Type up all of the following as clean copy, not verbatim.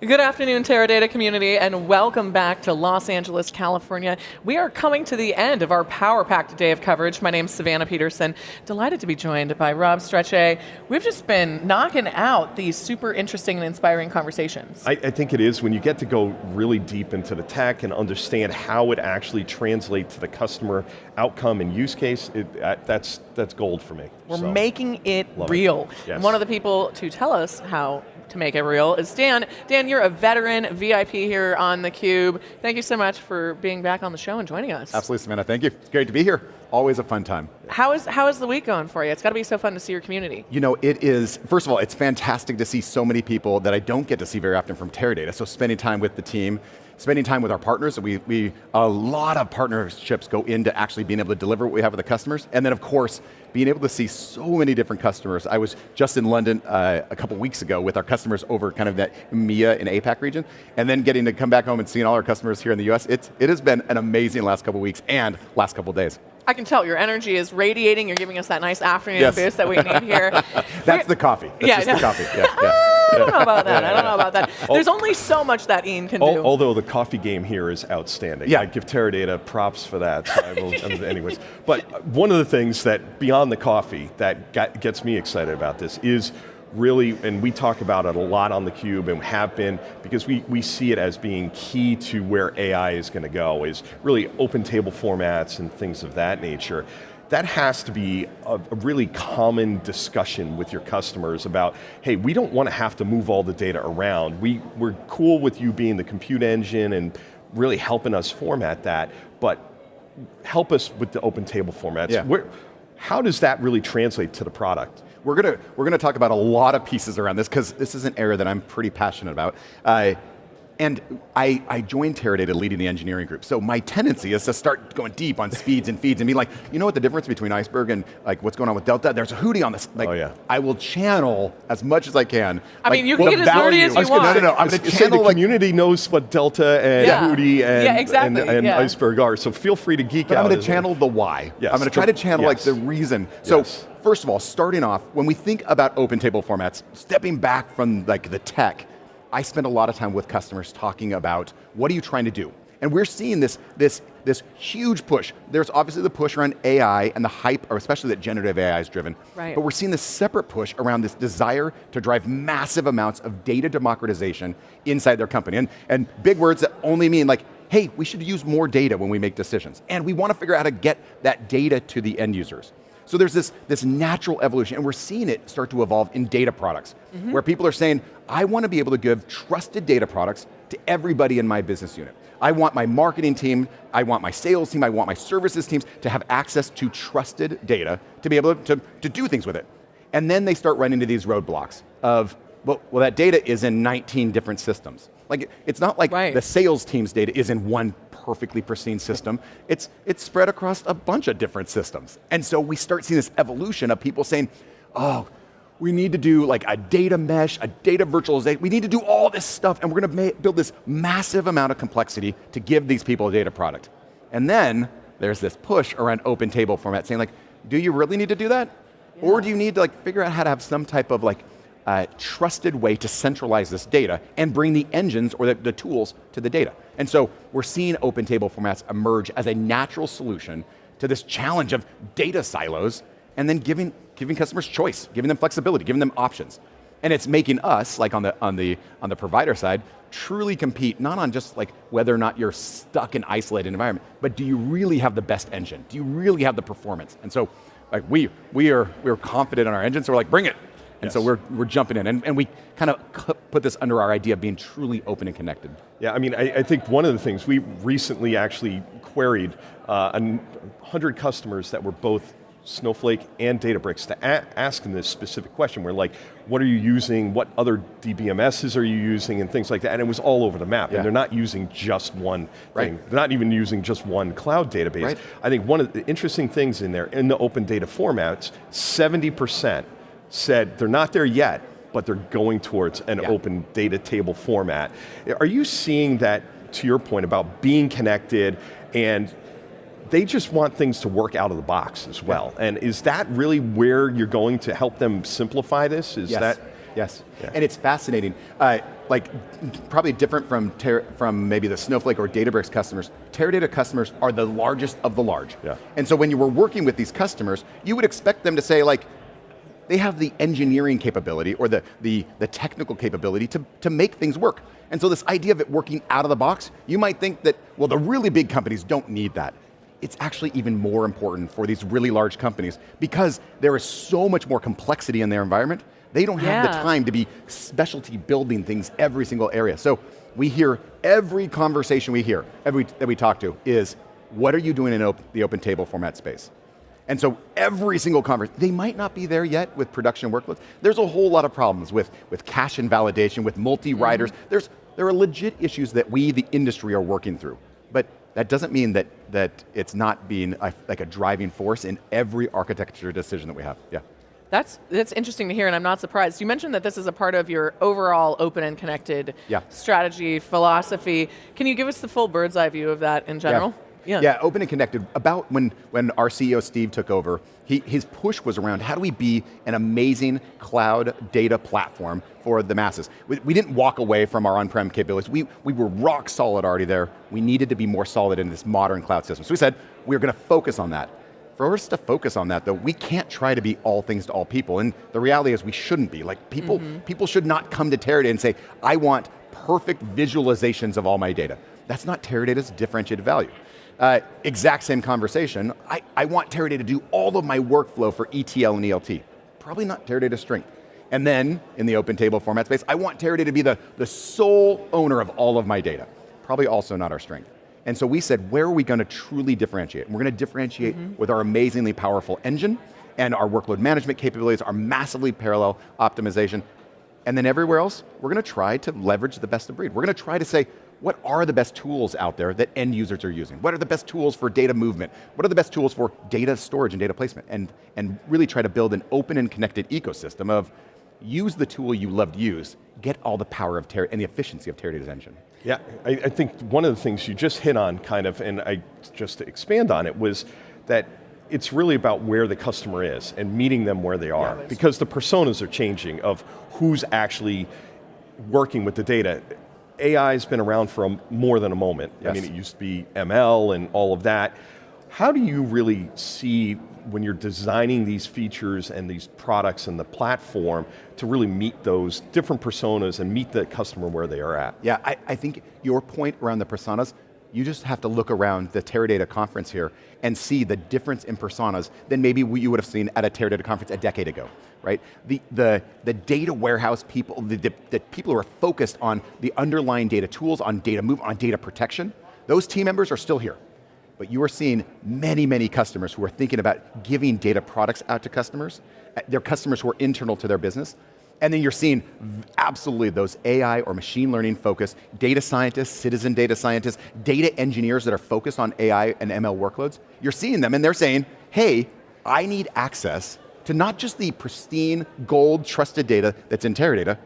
Good afternoon, Teradata community, and welcome back to Los Angeles, California. We are coming to the end of our power-packed day of coverage. My name's Savannah Peterson. Delighted to be joined by Rob Strechay. We've just been knocking out these super interesting and inspiring conversations. I think it is when you get to go really deep into the tech and understand how it actually translates to the customer outcome and use case. That's gold for me. We're making it real. Yes. And one of the people to tell us how to make it real is Dan. Dan, you're a veteran VIP here on theCUBE. Thank you so much for being back on the show and joining us. Absolutely, Savannah, thank you. It's great to be here. Always a fun time. How is the week going for you? It's got to be so fun to see your community. You know, it is, first of all, it's fantastic to see so many people that I don't get to see very often from Teradata. So spending time with the team, spending time with our partners. A lot of partnerships go into actually being able to deliver what we have with the customers. And then of course, being able to see so many different customers. I was just in London a couple weeks ago with our customers over kind of that EMEA and APAC region, and then getting to come back home and seeing all our customers here in the US. It has been an amazing last couple weeks and last couple days. I can tell your energy is radiating. You're giving us that nice afternoon boost that we need here. That's the coffee. That's just the coffee. I don't know about that. I don't know about that. There's only so much that Ian can do. Although the coffee game here is outstanding. Yeah. I give Teradata props for that. So I will, anyways, but one of the things that beyond the coffee that gets me excited about this is really, and we talk about it a lot on theCUBE and have been, because we see it as being key to where AI is going to go, is really open table formats and things of that nature. That has to be a really common discussion with your customers about, hey, we don't want to have to move all the data around. We're cool with you being the compute engine and really helping us format that, but help us with the open table formats. Yeah. How does that really translate to the product? We're going to talk about a lot of pieces around this because this is an area that I'm pretty passionate about. And I joined Teradata leading the engineering group. So my tendency is to start going deep on speeds and feeds and be like, you know what the difference between Iceberg and like what's going on with Delta? There's a hootie on this. Like, I will channel as much as I can. I mean, you can get as nerdy as you want. No, I'm going to channel the community knows what Delta and hootie and Iceberg are, so feel free to geek out. I'm going to channel the why. Yes. I'm going to try to channel like the reason. So first of all, starting off, when we think about open table formats, stepping back from like the tech, I spend a lot of time with customers talking about what are you trying to do? And we're seeing this huge push. There's obviously the push around AI and the hype, or especially that generative AI is driven. Right. But we're seeing this separate push around this desire to drive massive amounts of data democratization inside their company. And big words that only mean like, hey, we should use more data when we make decisions. And we want to figure out how to get that data to the end users. So there's this natural evolution, and we're seeing it start to evolve in data products, where people are saying, I want to be able to give trusted data products to everybody in my business unit. I want my marketing team, I want my sales team, I want my services teams to have access to trusted data to be able to do things with it. And then they start running into these roadblocks of, well, that data is in 19 different systems. Like, it's not like the sales team's data is in one perfectly pristine system. It's spread across a bunch of different systems. And so we start seeing this evolution of people saying, oh, we need to do like a data mesh, a data virtualization. We need to do all this stuff, and we're going to build this massive amount of complexity to give these people a data product. And then there's this push around open table format saying like, do you really need to do that? Yeah. Or do you need to like figure out how to have some type of like trusted way to centralize this data and bring the engines or the tools to the data? And so we're seeing open table formats emerge as a natural solution to this challenge of data silos, and then giving customers choice, giving them flexibility, giving them options. And it's making us, like on the provider side, truly compete, not on just like whether or not you're stuck in isolated environment, but do you really have the best engine? Do you really have the performance? And so like we're confident in our engine, so we're like, bring it. And so we're jumping in, and we kind of put this under our idea of being truly open and connected. Yeah, I mean, I think one of the things, we recently actually queried 100 customers that were both Snowflake and Databricks to ask them this specific question. We're like, what are you using? What other DBMSs are you using? And things like that. And it was all over the map. And they're not using just one thing. They're not even using just one cloud database. I think one of the interesting things in there, in the open data formats, 70% said they're not there yet, but they're going towards an open data table format. Are you seeing that, to your point about being connected, and they just want things to work out of the box as well? And is that really where you're going to help them simplify this? Is that Yes, Yeah. and it's fascinating. Like, probably different from maybe the Snowflake or Databricks customers, Teradata customers are the largest of the large. Yeah. And so when you were working with these customers, you would expect them to say like, they have the engineering capability or the technical capability to make things work. And so this idea of it working out of the box, you might think that, well, the really big companies don't need that. It's actually even more important for these really large companies because there is so much more complexity in their environment. They don't have the time to be specialty building things every single area. So we hear every conversation that we talk to is, what are you doing in the open table format space? And so every single conversation, they might not be there yet with production workloads. There's a whole lot of problems with cache invalidation, with multi-writers. There are legit issues that we, the industry, are working through. But that doesn't mean that it's not being like a driving force in every architecture decision that we have, yeah. That's interesting to hear, and I'm not surprised. You mentioned that this is a part of your overall open and connected strategy, philosophy. Can you give us the full bird's eye view of that in general? Yeah, open and connected. About when our CEO Steve took over, his push was around how do we be an amazing cloud data platform for the masses. We didn't walk away from our on-prem capabilities. We were rock solid already there. We needed to be more solid in this modern cloud system. So we said, we're going to focus on that. For us to focus on that though, we can't try to be all things to all people. And the reality is we shouldn't be. Like people should not come to Teradata and say, I want perfect visualizations of all my data. That's not Teradata's differentiated value. Exact same conversation. I want Teradata to do all of my workflow for ETL and ELT. Probably not Teradata's strength. And then, in the open table format space, I want Teradata to be the sole owner of all of my data. Probably also not our strength. And so we said, where are we going to truly differentiate? And we're going to differentiate with our amazingly powerful engine and our workload management capabilities, our massively parallel optimization. And then everywhere else, we're going to try to leverage the best of breed. We're going to try to say, what are the best tools out there that end users are using? What are the best tools for data movement? What are the best tools for data storage and data placement? And really try to build an open and connected ecosystem of use the tool you love to use, get all the power of Teradata and the efficiency of Teradata's engine. Yeah, I think one of the things you just hit on kind of, and just to expand on it, was that it's really about where the customer is and meeting them where they are. Because the personas are changing of who's actually working with the data. AI's been around for more than a moment. I mean, it used to be ML and all of that. How do you really see when you're designing these features and these products and the platform to really meet those different personas and meet the customer where they are at? Yeah, I think your point around the personas, you just have to look around the Teradata conference here and see the difference in personas than maybe you would have seen at a Teradata conference a decade ago, right? The data warehouse people, the people who are focused on the underlying data tools, on data movement, on data protection, those team members are still here. But you are seeing many, many customers who are thinking about giving data products out to customers. They're customers who are internal to their business. And then you're seeing absolutely those AI or machine learning focused data scientists, citizen data scientists, data engineers that are focused on AI and ML workloads. You're seeing them and they're saying, hey, I need access to not just the pristine, gold, trusted data that's in Teradata,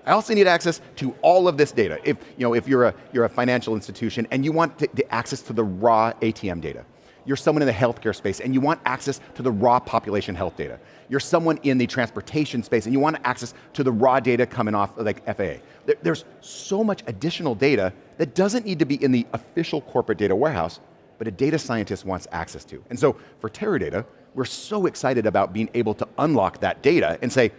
I also need access to all of this data. If you're a financial institution and you want access to the raw ATM data, you're someone in the healthcare space and you want access to the raw population health data. You're someone in the transportation space and you want access to the raw data coming off like FAA. There's so much additional data that doesn't need to be in the official corporate data warehouse, but a data scientist wants access to. And so for Teradata, we're so excited about being able to unlock that data and say,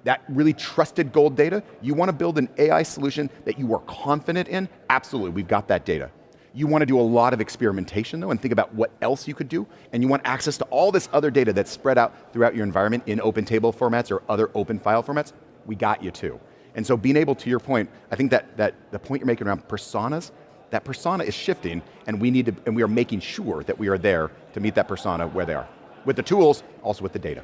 that really trusted gold data, you want to build an AI solution that you are confident in? Absolutely, we've got that data. You want to do a lot of experimentation though and think about what else you could do, and you want access to all this other data that's spread out throughout your environment in open table formats or other open file formats, we got you too. And so being able, to your point, I think that the point you're making around personas, that persona is shifting and we are making sure that we are there to meet that persona where they are. With the tools, also with the data.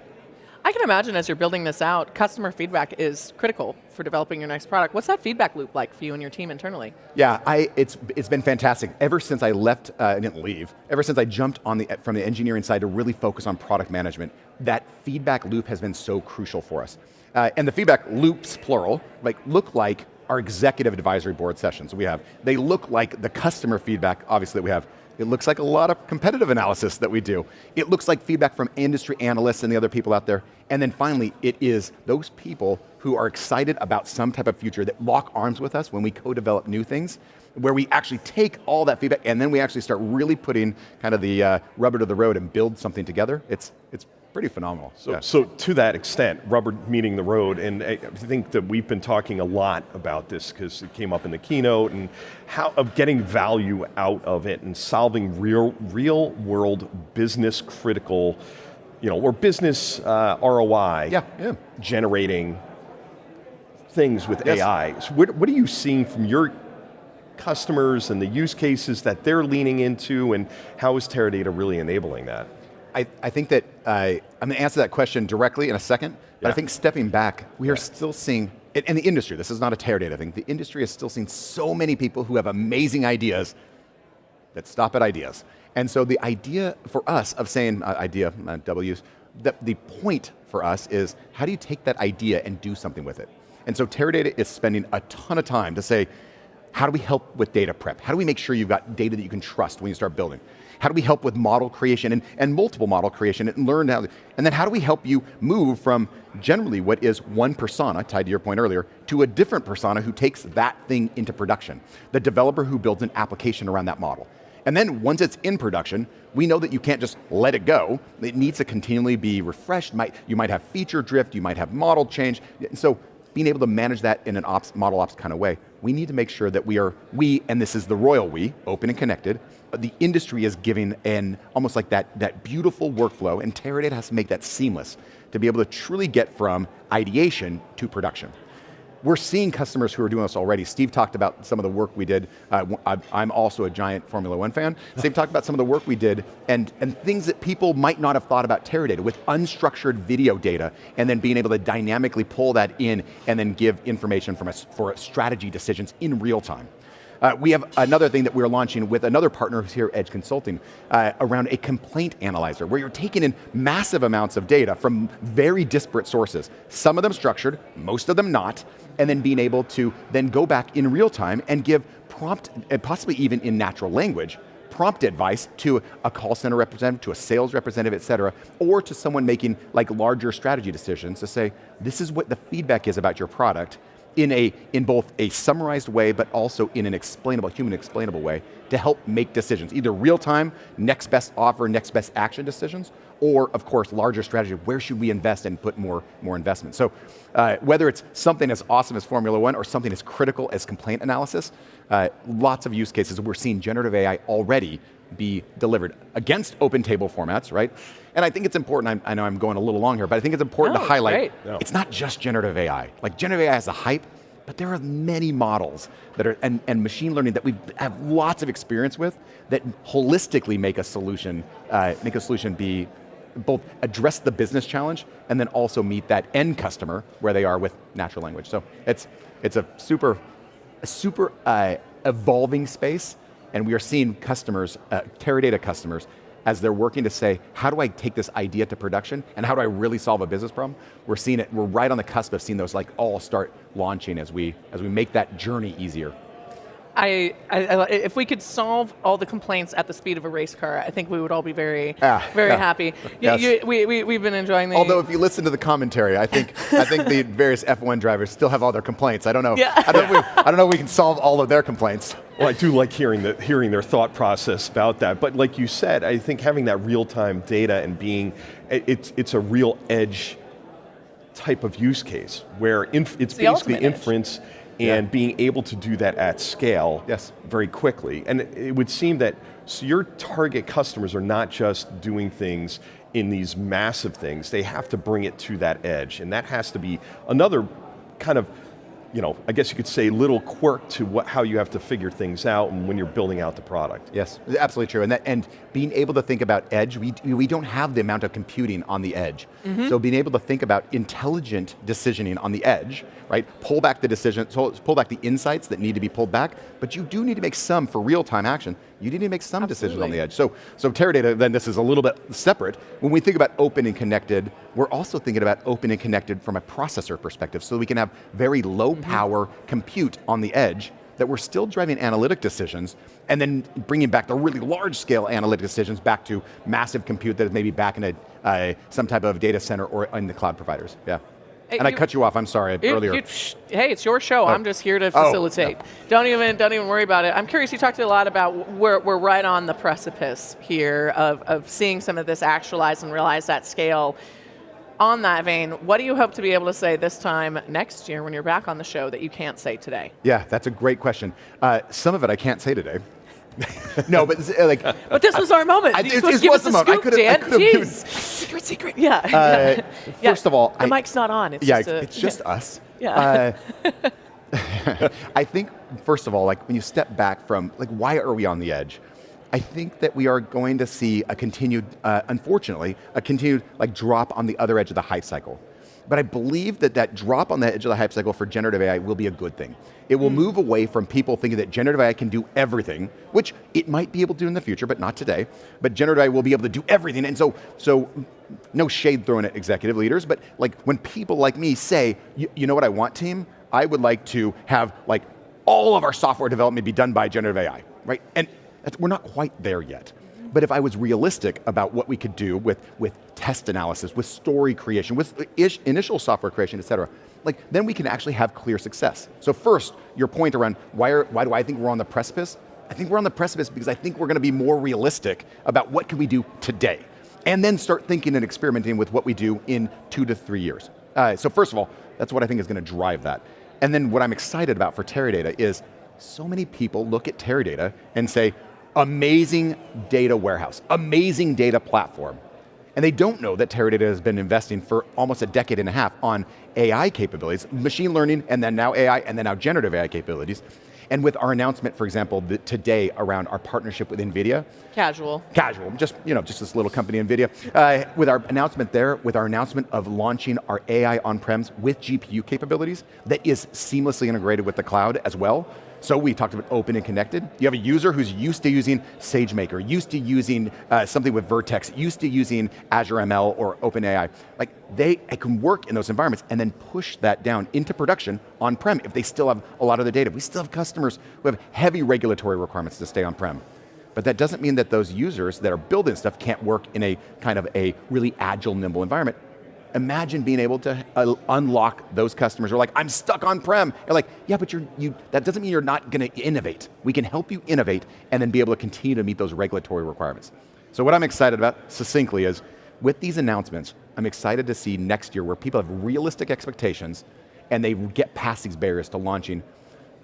I can imagine as you're building this out, customer feedback is critical for developing your next product. What's that feedback loop like for you and your team internally? Yeah, it's been fantastic. Ever since I left, I didn't leave, ever since I jumped from the engineering side to really focus on product management, that feedback loop has been so crucial for us. And the feedback loops, plural, look like our executive advisory board sessions we have. They look like the customer feedback, obviously, that we have It looks like a lot of competitive analysis that we do. It looks like feedback from industry analysts and the other people out there. And then finally, it is those people who are excited about some type of future that lock arms with us when we co-develop new things, where we actually take all that feedback and then we actually start really putting kind of the rubber to the road and build something together. It's pretty phenomenal. So to that extent, rubber meeting the road, and I think that we've been talking a lot about this because it came up in the keynote, and how of getting value out of it and solving real world business critical, or business ROI, generating things with AI. So what are you seeing from your customers and the use cases that they're leaning into, and how is Teradata really enabling that? I think that I'm going to answer that question directly in a second, but I think stepping back, we are still seeing, and the industry, this is not a Teradata thing, the industry is still seeing so many people who have amazing ideas that stop at ideas. And so the idea for us of saying, W's, the point for us is, how do you take that idea and do something with it? And so Teradata is spending a ton of time to say, how do we help with data prep? How do we make sure you've got data that you can trust when you start building? How do we help with model creation and multiple model creation and learn how, and then how do we help you move from generally what is one persona, tied to your point earlier, to a different persona who takes that thing into production, the developer who builds an application around that model. And then once it's in production, we know that you can't just let it go. It needs to continually be refreshed. You might have feature drift, you might have model change. So being able to manage that in an model ops kind of way, we need to make sure that we, and this is the royal we, open and connected, the industry is giving almost like that beautiful workflow, and Teradata has to make that seamless to be able to truly get from ideation to production. We're seeing customers who are doing this already. Steve talked about some of the work we did. I'm also a giant Formula One fan. Steve talked about some of the work we did and things that people might not have thought about Teradata with unstructured video data, and then being able to dynamically pull that in and then give information for strategy decisions in real time. We have another thing that we're launching with another partner who's here, Edge Consulting, around a complaint analyzer, where you're taking in massive amounts of data from very disparate sources, some of them structured, most of them not, and then being able to then go back in real time and give prompt, and possibly even in natural language, prompt advice to a call center representative, to a sales representative, et cetera, or to someone making like larger strategy decisions to say, this is what the feedback is about your product, in both a summarized way, but also in an explainable, human explainable way, to help make decisions, either real time, next best offer, next best action decisions, or of course, larger strategy, where should we invest and put more investment? So whether it's something as awesome as Formula One or something as critical as complaint analysis, lots of use cases. We're seeing generative AI already be delivered against open table formats, right? And I think it's important, I know I'm going a little long here, but I think it's important to highlight, it's not just generative AI. Like generative AI has a hype, but there are many models that are, and machine learning that we have lots of experience with that holistically make a solution be both address the business challenge and then also meet that end customer where they are with natural language. So it's a super evolving space. And we are seeing customers, Teradata customers, as they're working to say, how do I take this idea to production, and how do I really solve a business problem? We're seeing it, we're right on the cusp of seeing those like all start launching as we make that journey easier. If we could solve all the complaints at the speed of a race car, I think we would all be very happy. Yes. We've been enjoying the... Although if you listen to the commentary, I think the various F1 drivers still have all their complaints. I don't know. Yeah. I don't know if we can solve all of their complaints. Well, I do like hearing their thought process about that. But like you said, I think having that real-time data and it's a real edge type of use case where it's basically inference and being able to do that at scale very quickly. And it would seem that your target customers are not just doing things in these massive things, they have to bring it to that edge. And that has to be another kind of, I guess you could say little quirk to how you have to figure things out and when you're building out the product. Yes, absolutely true. And being able to think about edge, we don't have the amount of computing on the edge. Mm-hmm. So being able to think about intelligent decisioning on the edge, right? Pull back the decision, pull back the insights that need to be pulled back, but you do need to make some for real-time action. You need to make some decisions on the edge. So Teradata, then this is a little bit separate. When we think about open and connected, we're also thinking about open and connected from a processor perspective, so we can have very low power compute on the edge, that we're still driving analytic decisions and then bringing back the really large scale analytic decisions back to massive compute that is maybe back in some type of data center or in the cloud providers, yeah. And I cut you off, I'm sorry, earlier. Hey, it's your show. I'm just here to facilitate. Don't even worry about it. I'm curious, you talked a lot about we're right on the precipice here of seeing some of this actualize and realize that scale. On that vein, what do you hope to be able to say this time next year when you're back on the show that you can't say today? Yeah, that's a great question. Some of it I can't say today. No, but like. But this was our moment. You're supposed to give us the scoop, Dan. Jeez. Secret. Yeah. First of all, the mic's not on. It's just us. Yeah. I think first of all, like when you step back from like why are we on the edge? I think that we are going to see a continued, unfortunately, like drop on the other edge of the hype cycle. But I believe that drop on the edge of the hype cycle for generative AI will be a good thing. It will move away from people thinking that generative AI can do everything, which it might be able to do in the future, but not today. But generative AI will be able to do everything. And so no shade thrown at executive leaders, but like when people like me say, you know what I want, team? I would like to have like all of our software development be done by generative AI, right? And we're not quite there yet. But if I was realistic about what we could do with test analysis, with story creation, with initial software creation, et cetera, like then we can actually have clear success. So first, your point around why do I think we're on the precipice? I think we're on the precipice because I think we're going to be more realistic about what can we do today, and then start thinking and experimenting with what we do in 2 to 3 years. So first of all, that's what I think is going to drive that. And then what I'm excited about for Teradata is so many people look at Teradata and say, amazing data warehouse, amazing data platform. And they don't know that Teradata has been investing for almost a decade and a half on AI capabilities, machine learning, and then now AI, and then now generative AI capabilities. And with our announcement, for example, today around our partnership with NVIDIA. Casual, just this little company, NVIDIA. With our announcement there, with our announcement of launching our AI on-prems with GPU capabilities that is seamlessly integrated with the cloud as well. So we talked about open and connected. You have a user who's used to using SageMaker, used to using something with Vertex, used to using Azure ML or OpenAI. Like they can work in those environments and then push that down into production on-prem if they still have a lot of the data. We still have customers who have heavy regulatory requirements to stay on-prem. But that doesn't mean that those users that are building stuff can't work in a kind of a really agile, nimble environment. Imagine being able to unlock those customers who are like, I'm stuck on-prem. You're like, yeah, but that doesn't mean you're not going to innovate. We can help you innovate and then be able to continue to meet those regulatory requirements. So what I'm excited about, succinctly, is with these announcements, I'm excited to see next year where people have realistic expectations and they get past these barriers to launching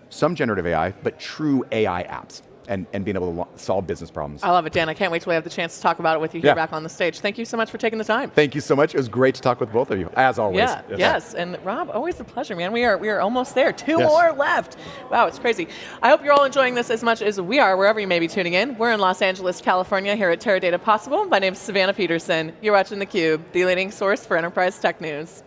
some generative AI, but true AI apps. And being able to solve business problems. I love it, Dan. I can't wait till we have the chance to talk about it with you here back on the stage. Thank you so much for taking the time. Thank you so much. It was great to talk with both of you, as always. Yeah, yes. And Rob, always a pleasure, man. We are almost there. Two more left. Wow, it's crazy. I hope you're all enjoying this as much as we are, wherever you may be tuning in. We're in Los Angeles, California, here at Teradata Possible. My name is Savannah Peterson. You're watching theCUBE, the leading source for enterprise tech news.